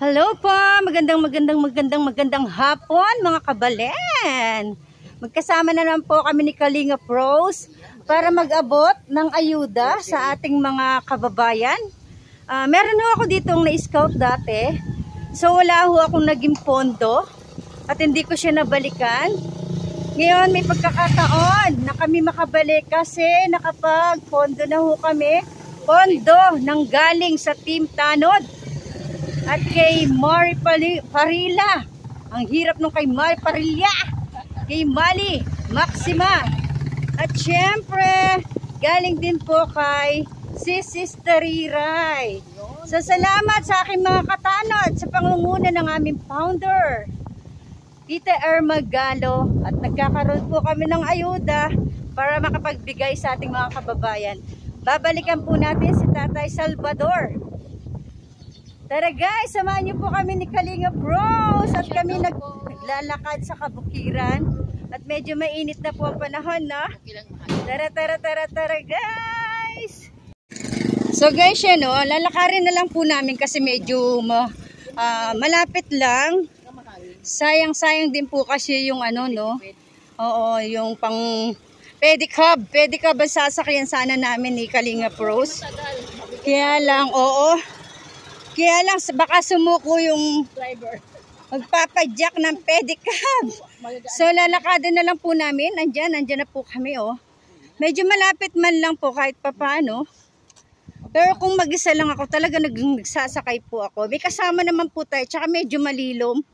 Hello po, magandang hapon mga kabalen. Magkasama na naman po kami ni Kalinga Pros para mag-abot ng ayuda sa ating mga kababayan. Meron ho ako ditong na-scout dati. So wala ho akong naging pondo at hindi ko siya nabalikan. Ngayon may pagkakataon na kami makabalik kasi nakapag-pondo na ho kami. Pondo nang galing sa Team Tanod. At kay Mari Parilla. Ang hirap nung kay Mari Parilla. Kay Mali Maxima. At syempre, galing din po kay Sister Riray. So salamat sa aking mga katanod sa pangunguna ng aming founder, Tita Irma Galo. At nagkakaroon po kami ng ayuda para makapagbigay sa ating mga kababayan. Babalikan po natin si Tatay Salvador. Tara guys, samahan niyo po kami ni Kalinga Bros at kami naglalakad sa kabukiran at medyo mainit na po ang panahon, no? Tara guys. So guys, yan, no, lalakarin na lang po namin kasi medyo malapit lang. Sayang din po kasi yung ano, no? Oo, yung pang pedicab ang sasakyan sana namin ni Kalinga Bros. Kaya lang, Kaya lang, baka sumuko yung driver. Magpapadyak ng pedicab. So, lalakada na lang po namin. Andyan na po kami, oh. Medyo malapit man lang po kahit papaano. Pero kung mag-isa lang ako, talaga nagsasakay po ako. May kasama naman po tayo, tsaka medyo malilom.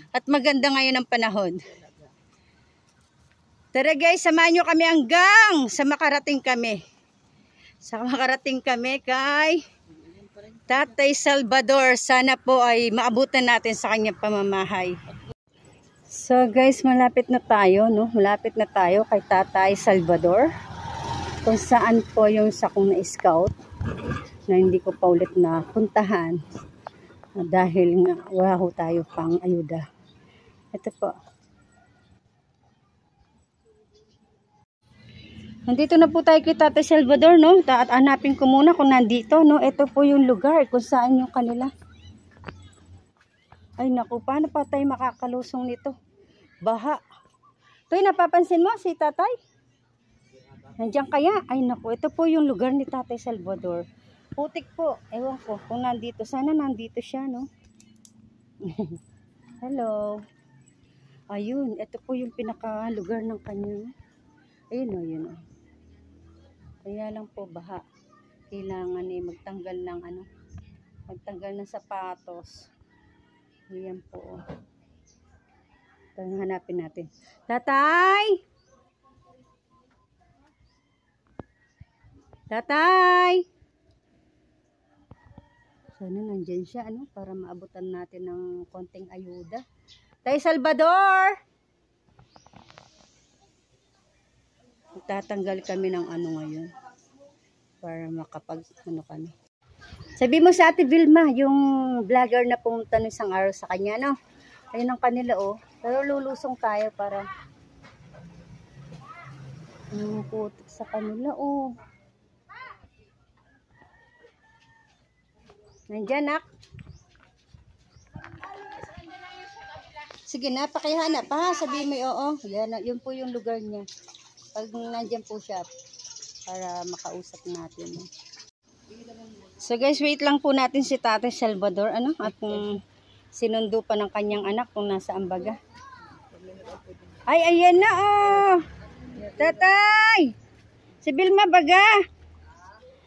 At maganda ngayon ang panahon. Tara guys, samahan nyo kami hanggang sa makarating kami. Kay Tatay Salvador. Sana po ay maabutan natin sa kanyang pamamahay. So guys, malapit na tayo, no? Malapit na tayo kay Tatay Salvador. Kung saan po yung sakong na-scout na hindi ko pa ulit na puntahan dahil nga wala ho tayo pang ayuda. Ito po. Nandito na po tayo kay Tatay Salvador, no? At hanapin ko muna kung nandito, no? Ito po yung lugar kung saan yung kanila. Ay naku, paano pa tayo makakalusong nito? Baha. Toy, napapansin mo si Tatay? Nandiyan kaya? Ay naku, ito po yung lugar ni Tatay Salvador. Putik po. Ewan ko kung nandito. Sana nandito siya, no? Hello. Ayun, ito po yung pinaka-lugar ng kanya. Ayun o, yun o. Kaya lang po baha. Kailangan magtanggal ng sapatos. Ayan po. Ito, hanapin natin. Tatay! Tatay! Sana nandyan siya, para maabutan natin ng konting ayuda. Tay Salvador! Tatanggal kami ng ngayon para makapag kami. Sabi mo sa Ate Vilma, yung vlogger na pumunta ng isang araw sa kanya, no? Ayun ang kanila, oh. Pero lulusong tayo para putik sa kanila, oh. Nandiyan, nak. Sige na, pakihanap pa. Sabihin mo, oo. Yan, yun po yung lugar niya. Pag nandyan po siya, para makausap natin. So guys, wait lang po natin si Tatay Salvador, at kung sinundo pa ng kanyang anak kung nasa ambaga. Ay, ayan na, oh! Tatay! Si Vilma baga!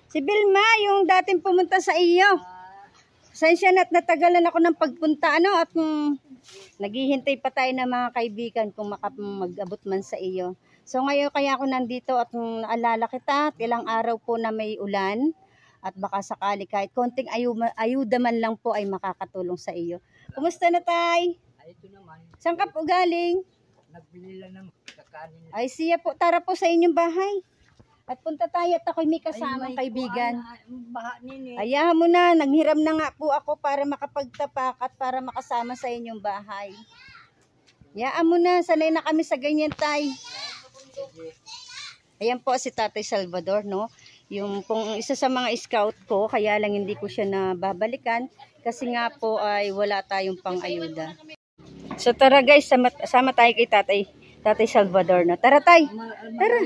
Si Vilma, yung dating pumunta sa iyo. Pasensya na at natagalan ako ng pagpunta, at naghihintay pa tayo ng mga kaibigan kung mag-abot man sa iyo. So ngayon kaya ako nandito at naalala kita at ilang araw po na may ulan at baka sakali kahit konting ayuda man lang po ay makakatulong sa iyo. Kumusta na, Tay? Ito naman. Saan ka po galing? Nagbili lang ng kakanin. Ay siya po, tara po sa inyong bahay. At punta tayo at ako'y may kasamang kaibigan. Ayahan mo na, naghiram na nga po ako para makapagtapak at para makasama sa inyong bahay. Yaan mo na, sanay na kami sa ganyan, Tay. Ayan po si Tatay Salvador, no? Yung pong isa sa mga scout ko, kaya lang hindi ko siya nababalikan kasi nga po ay wala tayong pang-ayuda. So tara guys, sama tayo kay Tatay Salvador na. Tara tay. Tara.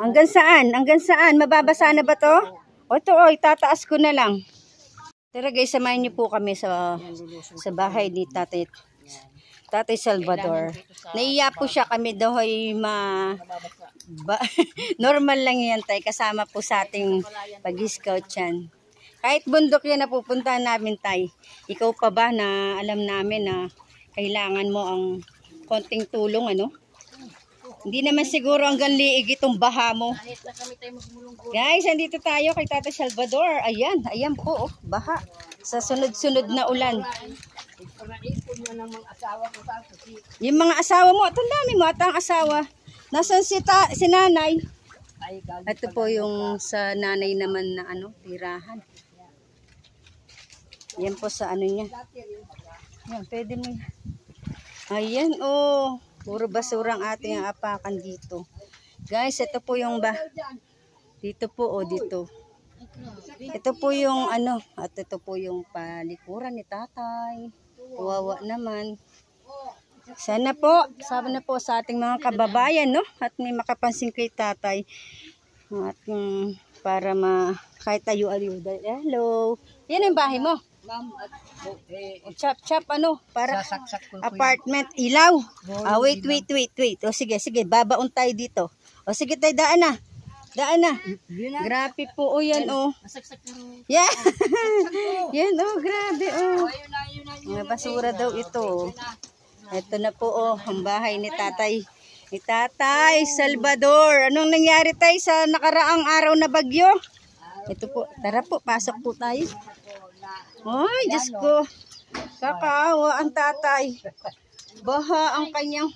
Hanggang saan? Hanggang saan? Mababasa na ba to? O ito, itataas ko na lang. Tara guys, samahin niyo po kami sa bahay ni Tatay Salvador. Naiya po siya, kami daw ay normal lang yan tay, kasama po sa ating pag-scout yan. Kahit bundok yan na pupuntahan namin tay. Ikaw pa ba na alam namin na kailangan mo ang konting tulong ano? Hindi naman siguro hanggang liig itong baha mo. Guys, andito tayo kay Tatay Salvador. Ayan po, baha. Sa sunod-sunod na ulan. Yung mga asawa mo, at ang dami mo at ang asawa. Nasaan si nanay? Ito po yung sa nanay naman na tirahan. Yan po sa niya. Yan, pwede mo. Ayan, puro basura ang ating apakan dito. Guys, ito po yung dito po, dito. Ito po yung at ito po yung palikuran ni tatay. Kawawa naman. Sana po sa ating mga kababayan, no? At may makapansin kay tatay. At para kahit tayo ayuda. Hello. Yan ang bahay mo. Chap para apartment ilaw. Wait. O sige, babaon tayo dito. O sige tayo, daan na. Grabe po yan Yeah. Yan grabe Mga basura daw ito. Ito na po ang bahay ni Tatay Salvador. Anong nangyari tayo sa nakaraang araw na bagyo? Ito po, tara po, pasok po tayo. Ay, Diyos ko. Kakaawa ang tatay. Baha ang kanyang.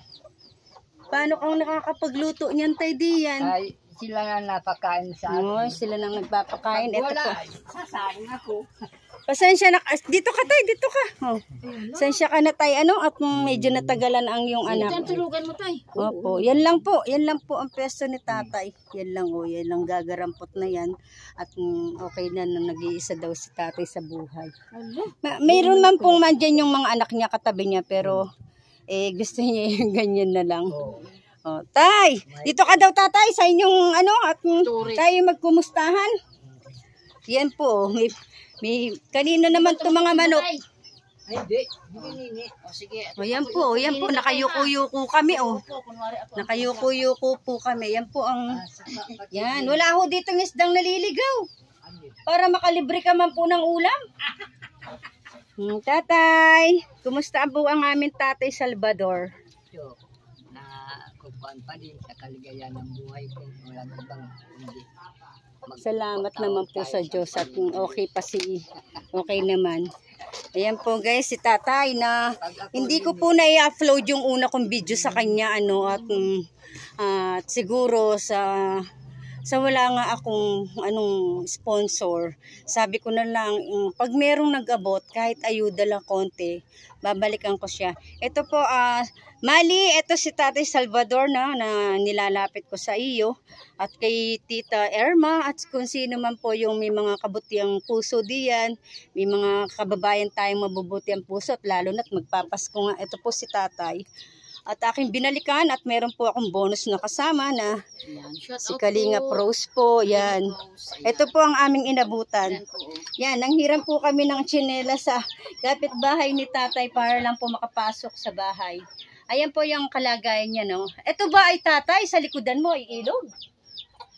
Paano kang nakakapagluto niyan tay diyan? Ay, sila na napakain sa akin. Sila nang nagpapakain. Ito wala, po. sasaing ako. Pasensya na. Dito ka tay, dito ka. Pasensya ka na tay. At medyo natagalan ang yung anak. Diyan tulugan mo tay. Opo, yan lang po ang pwesto ni tatay. Yan lang gagarampot na yan. At okay na nag-iisa daw si tatay sa buhay. Mayroon man pong mandyan yung mga anak niya katabi niya, pero gusto niya yung ganyan na lang. Tay, dito ka daw tatay sa inyong at tayo magkumustahan. Yan po, may kanino naman itong mga manok. Ay, hindi. Sige. Yan po, nakayuko-yuko kami Nakayuko-yuko po kami. Yan po ang wala ho dito ng isdang naliligaw. Para makalibre ka man po ng ulam. Tatay, kumusta po ang aming Tatay Salvador? Kukuhan pa din sa kaligayahan ng buhay ko. Wala na bang hindi. Salamat naman po sa Diyos at okay naman. Ayan po guys, si tatay na hindi ko po na-upload yung una kong video sa kanya at siguro sa wala nga akong sponsor. Sabi ko na lang, pag merong nag-abot, kahit ayuda lang konti, babalikan ko siya. Ito po, Mali, ito si Tatay Salvador na nilalapit ko sa iyo at kay Tita Erma at kung sino man po yung may mga kabutiang puso diyan, may mga kababayan tayong mabubuti ang puso at lalo na't magpapasko nga. Ito po si Tatay. At aking binalikan at meron po akong bonus na kasama na si Kalinga Pros po. Yan. Ito po ang aming inabutan. Yan, nanghiram po kami ng tsinela sa kapitbahay ni Tatay para lang po makapasok sa bahay. Ayan po yung kalagayan niya, no? Ito ba ay tatay? Sa likodan mo ay ilog?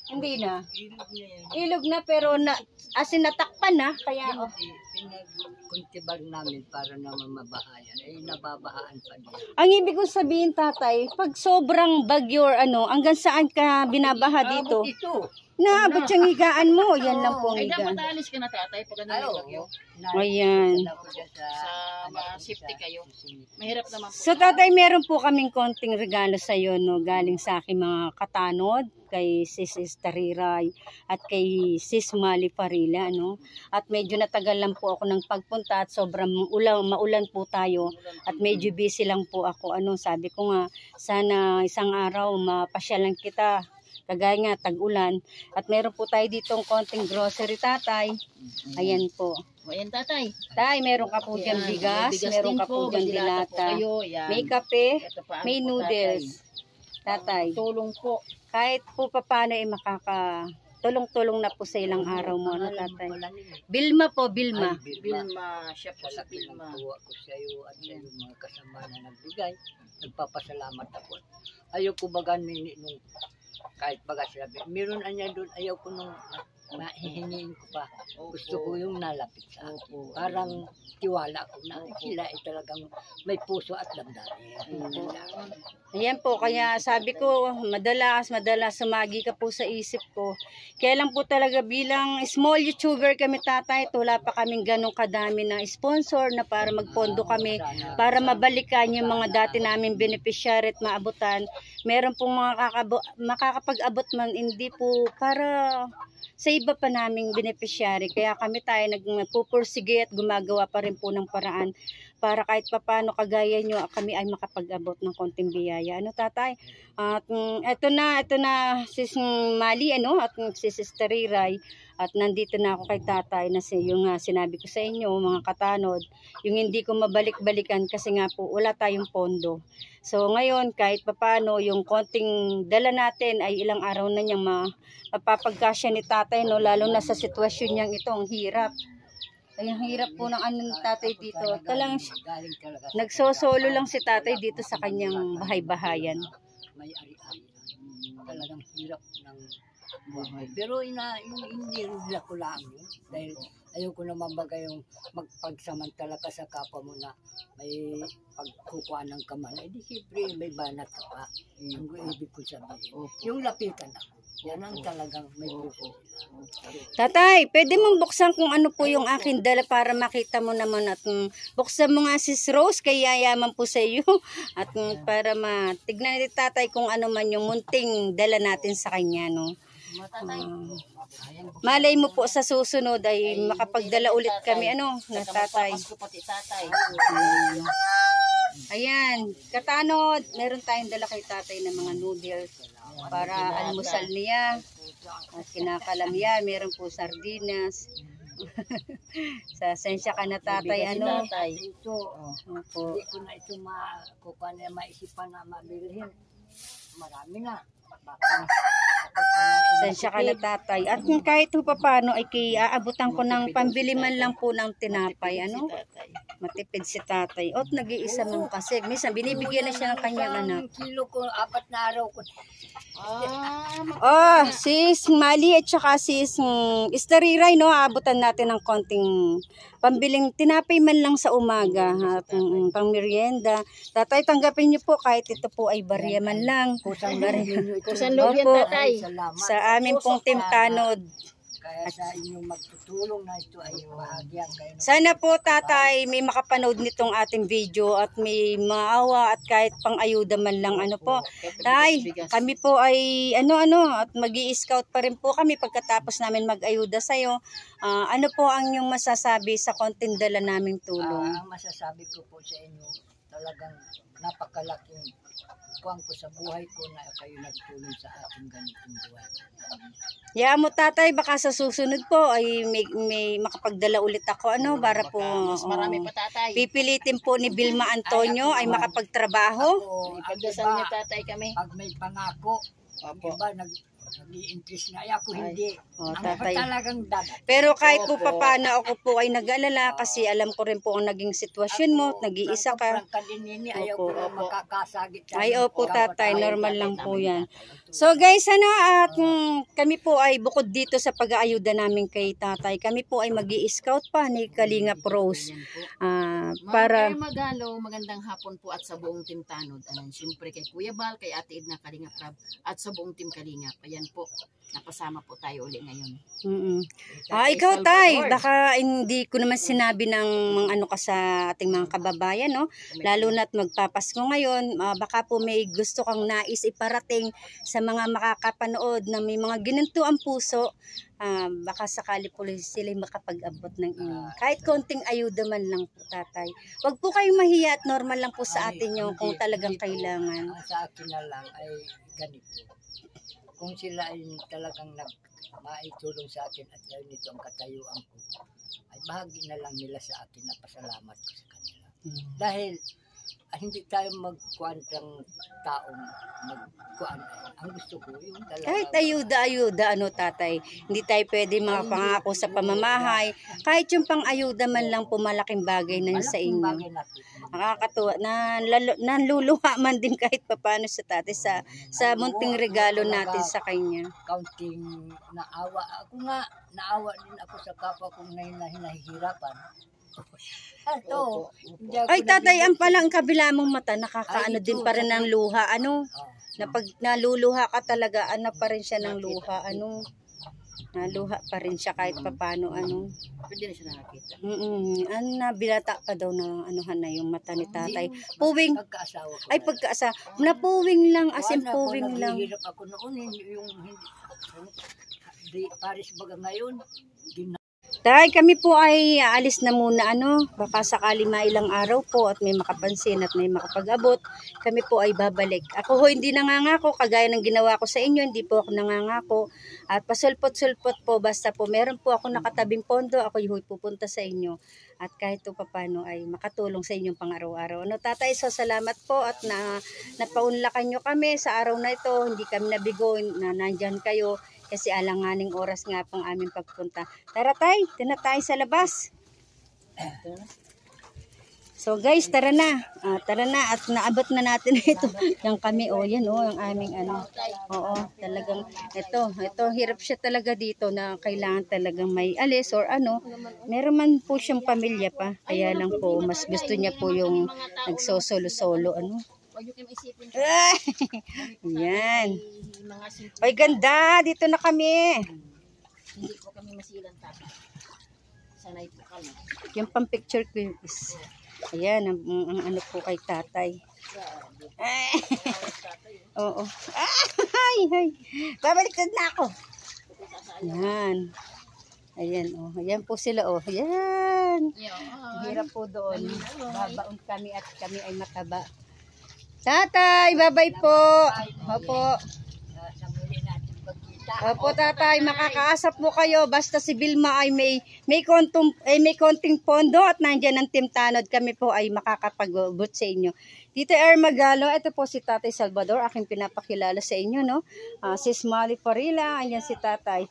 Hindi na. Ilog na pero as in natakpan na. Kaya, Pinag-kultibar namin para naman mabahayan. Nababahaan pa din. Ang ibig kong sabihin, tatay, pag sobrang bagyo or hanggang saan ka binabaha dito? Ito. Naabot yung higaan mo. Yan lang po ang Ay, higaan. dapat alis ka na tatay pag ano yung bagyo. Ayan. Sa safety kayo. Mahirap naman po. So tatay, meron po kaming konting regalo sa iyo, no, galing sa aking mga katanod, kay Sis Tariray at kay Sis Mali Farila, no. At medyo natagal lang po ako ng pagpunta at sobrang maulan po tayo at medyo busy lang po ako. Sabi ko nga, sana isang araw mapasyalan kita. Kagaya nga, tag-ulan. At meron po tayo ditong konting grocery, tatay. Ayan po. Ayan, tatay. Tay, meron ka po dyan Ayan, bigas, may meron din ka po dyan dilata po dilata. kayo. Ayan. May kape, Ito pa ang may po, noodles. Tatay, Tulong po. kahit po paano ay tulong-tulong na po sa ilang araw mo, ano tatay? Bilma po, Bilma. Bilma, siya po sa Bilma. Kuha ko sa iyo at sa iyong mga kasama na nagbigay. Nagpapasalamat ako. Ayaw ko baga nung kahit baga sila. Meron anya doon, ayaw ko nung mahihingin ko pa. Gusto ko yung nalapit sa akin. Parang tiwala ko na sila ay talagang may puso at damdamin. Ayan po, kaya sabi ko, madalas sumagi ka po sa isip ko. Kaya lang po talaga bilang small YouTuber kami tatay, wala pa kaming ganong kadami na sponsor na para magpondo kami, para mabalikan yung mga dati namin beneficiary at maabutan. Meron pong mga makakapag-abot man, hindi po para sa iba pa naming beneficiary. Kaya kami tayo nagpupursige at gumagawa pa rin po ng paraan para kahit papano kagaya nyo kami ay makapag-abot ng konting biyaya. Ano tatay? At ito na sis Mali at si Sister Riray. At nandito na ako kay tatay na yung sinabi ko sa inyo mga katanod, yung hindi ko mabalik-balikan kasi nga po wala tayong pondo. So ngayon kahit papano yung konting dala natin ay ilang araw na niyang mapapagkasya ni tatay, no, lalo na sa sitwasyon niyang ito, ang hirap. Ay, ang hirap po ng ng tatay dito. Nagsosolo lang si tatay dito sa kanyang bahay-bahayan. May ari-ari. Talagang hirap ng buhay. Pero hindi rin ko lang yun. Dahil ayaw ko naman baga yung magpagsamantala ka sa kapwa mo na may pagkukuha ng kaman. Eh di siyempre may banat ka pa. Ang ibig ko sabihin. Yung lapitan ako. Yan ang talagang may puso. Tatay, pwede mong buksan kung ano po yung akin dala para makita mo naman at buksan mo nga sis Rose kay yayaman po sa iyo at para matignan ni tatay kung ano man yung munting dala natin sa kanya, no. Malay mo po sa susunod ay makapagdala ulit kami na tatay. Ayan, katanod, meron tayong dala kay tatay ng mga noodles para almusal niya. At kinakalam yan, meron po sardinas. Sensya ka na tatay, Ito, hindi ko na ito maisipan na mabilhin. Marami na. Sensya ka na tatay. At kahit pa paano ay aabutan ko ng pambili man lang po ng tinapay. Matipid si tatay. At nag-iisa man kasi. Minsan binibigyan na siya ng kanyang anak. Kilo ko, 4 na araw ko. Sis Mali at saka sis Istariray, no, aabutan natin ng konting pambiling tinapay man lang sa umaga at pang merienda. Tatay, tanggapin niyo po kahit ito po ay barya man lang. Kusang loob yan, tatay. Sa amin pong Team Tanod. Kaya sa inyong magtutulong na ito ay bahagyan kayo. Sana po tatay may makapanood nitong ating video at may maawa at kahit pang ayuda man lang po. Tay, kami po ay at magi-scout pa rin po kami pagkatapos namin mag-ayuda sa iyo. Ano po ang inyong masasabi sa konting dala naming tulong? Ang masasabi ko po sa inyo, talagang napakalaking kuwang ko sa buhay ko na kayo nagtulong sa ating ganitong buhay. Mo tatay, baka sa susunod po ay may makapagdala ulit ako para po Mas marami pa, tatay. pipilitin po ni Vilma Antonio ay makapagtrabaho. Ipagdasal niyo, tatay, kami. Pag may pangako, iba nag-i-interest na ako hindi. Tatay. Talagang dapat. Pero kahit po paano ako po ay nag-alala kasi alam ko rin po ang naging sitwasyon mo at nag-iisa ka. Ayaw ko na makakasagit. Ay, opo tatay, normal lang po yan. So guys, at kami po ay bukod dito sa pag-aayuda namin kay tatay, kami po ay mag-i-scout pa ni Kalinga Pros. Para magandang hapon po at sa buong Team Tanod. Siyempre kay Kuya Bal, kay Ate Edna Kalinga Prab at sa buong Team Kalinga. Ayan po, napasama po tayo uli ngayon. Ikaw tay, baka hindi ko naman sinabi ng ka sa ating mga kababayan, no? Lalo na't magpapasko ngayon, baka po may gusto kang nais iparating sa mga makakapanood na may mga ginanto ang puso, baka sakali po sila makapag-abot ng kahit konting ayuda man lang po tatay. Huwag po kayong mahiya at normal lang po sa atin yung kung talagang kailangan. Sa akin na lang ay ganito. Kung sila ay talagang maitulong sa akin at gawin ito ang katayuan ko, ay bahagi na lang nila sa akin na pasalamat ko sa kanila. Dahil hindi tayo magkuhan ng taong magkuhan. Ang gusto ko yung talaga. Kahit ayuda, ano tatay, hindi tayo pwede mga pangako sa pamamahay. Kahit yung pang-ayuda man lang po, malaking bagay na yun sa Malaking inyo. bagay na Nakakatuwa, nanluluha man din kahit papano sa tatay sa munting regalo natin sa kanya. counting naawa. Ako nga, naawa din ako sa kapwa kong ngayon na hinahihirapan. Ito, hindi ako Ay tatay, naging- ang palang kabila mong mata, nakakaano Ay, ito, din pa rin ng luha. Ano? Oh. Na pag naluluha ka talaga, ano pa rin siya ng luha. Ano? Naluha pa rin siya kahit papano. Ano? Pwede na siya nakakita. Ano na, binata pa daw ng anuhan na yung mata ni tatay. Puwing. Pagkaasawa ko. Ay pagkaasa, napuwing lang, as in Wala, puwing ako lang. naghihirap ako noon, hindi, Paris baga ngayon, Tay, kami po ay aalis na muna, ano, baka sakali mailang araw po at may makapansin at may makapag-abot, kami po ay babalik. Ako ho hindi nangangako, kagaya ng ginawa ko sa inyo, hindi po ako nangangako. At pasulpot-sulpot po, basta po meron po ako nakatabing pondo, ako yung pupunta sa inyo. At kahit po papano ay makatulong sa inyong pang-araw-araw. Ano, tatay, so salamat po at napaunlakan nyo kami sa araw na ito. Hindi kami nabigo na nandyan kayo. Kasi alanganing oras nga pong aming pagpunta. Tara tay, tayo sa labas. So guys, tara na. Tara na at naabot na natin ito. Yang kami, yan ang aming ano. Oo, talagang ito hirap siya talaga dito na kailangan talagang may alis or ano. Meron man po siyang pamilya pa. Kaya lang po, mas gusto niya po yung nagsosolo-solo ano. Huwag niyo kayong isipin Yan. mga simple. Ay ganda, dito na kami. Hindi po kami masilang tapa. Sanay po kami. Yung pang picture ko is, ayan, ang ano po kay tatay. Ay, oo. Ay. Babaliktad na ako. Yan. Ayan, Ayan po sila, Ayan. Hirap po doon. Babaon kami at kami ay mataba. Tatay, bye-bye po. Opo. sa muli natin pagkita. Opo tatay, makakaasap po kayo basta si Vilma ay may konting pondo at nandiyan ang Team Tanod, kami po ay makakapag-ubot sa inyo. Tito Magalo, ito po si Tatay Salvador, aking pinapakilala sa inyo, no? Si Smiley Farila, ayan si Tatay.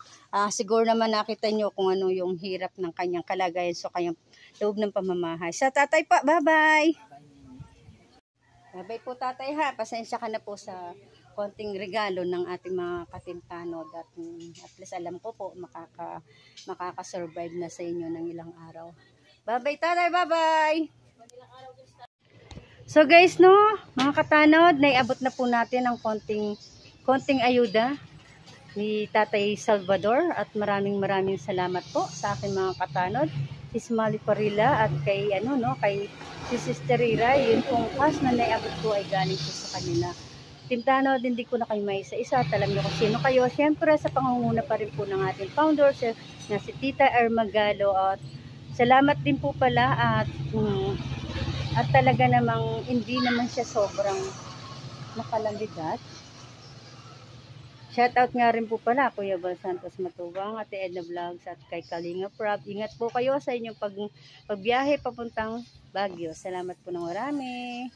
Siguro naman nakita nyo kung ano yung hirap ng kanyang kalagayan sa kanyang loob ng pamamahay. Sa Tatay pa, bye-bye. Bye-bye po tatay ha, pasensya ka na po sa konting regalo ng ating mga katimtanod at least alam ko po makaka-survive na sa inyo ng ilang araw. Bye-bye tatay, bye-bye! So guys, no, mga katanod, naiabot na po natin ang konting ayuda ni Tatay Salvador at maraming salamat po sa aking mga katanod. Si Smiley Farila at kay kay si Sister Rira, yun pong cash na naiabot ko ay galing po sa kanila. Team Tanod, hindi ko na kayo may isa-isa, alam niyo kung sino kayo. Siyempre sa pangunguna pa rin po ng ating founder na si Tita Magalo, at salamat din po pala at talaga namang hindi naman siya sobrang nakalambidat. Shoutout nga rin po pala Kuya Bal Santos Matubang, Ate Edna Vlogs at kay Kalinga Prab. Ingat po kayo sa inyong pagbiyahe papuntang Baguio. Salamat po ng marami.